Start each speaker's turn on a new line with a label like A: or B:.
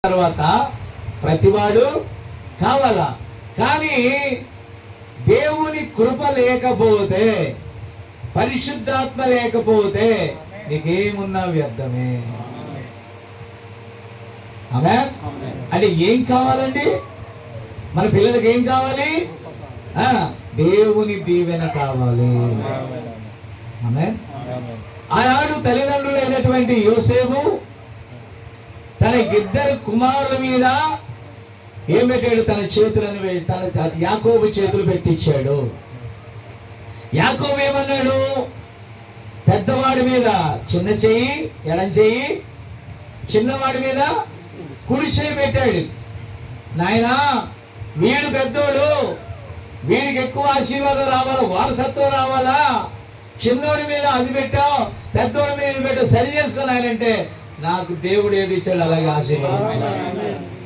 A: తర్వాత ప్రతివాడు కావాలా. కానీ దేవుని కృప లేకపోతే, పరిశుద్ధాత్మ లేకపోతే నీకేమున్నా వ్యర్థమే. ఆమేన్. అంటే ఏం కావాలండి? మన పిల్లలకి ఏం కావాలి? దేవుని దీవెన కావాలి. ఆమేన్. ఆనాడు తల్లిదండ్రులైనటువంటి యోసేపు తన ఇద్దరు కుమారుల మీద ఏం పెట్టాడు? తన చేతులను తన యాకోబు చేతులు పెట్టించాడు. యాకోబు ఏమన్నాడు? పెద్దవాడి మీద చిన్న చెయ్యి, ఎడం చెయ్యి, చిన్నవాడి మీద కుడి చెయ్యి పెట్టాడు. నాయనా, వీడు పెద్దోడు, వీడికి ఎక్కువ ఆశీర్వాదం రావాలా, వారసత్వం రావాలా, చిన్నోడి మీద అది పెట్టావు, పెద్దోడి మీద ఇది పెట్టావు, సరి చేసుకుని ఆయనంటే నాకు దేవుడు ఏది ఇచ్చాడు అలాగే ఆశీర్వదించాడు.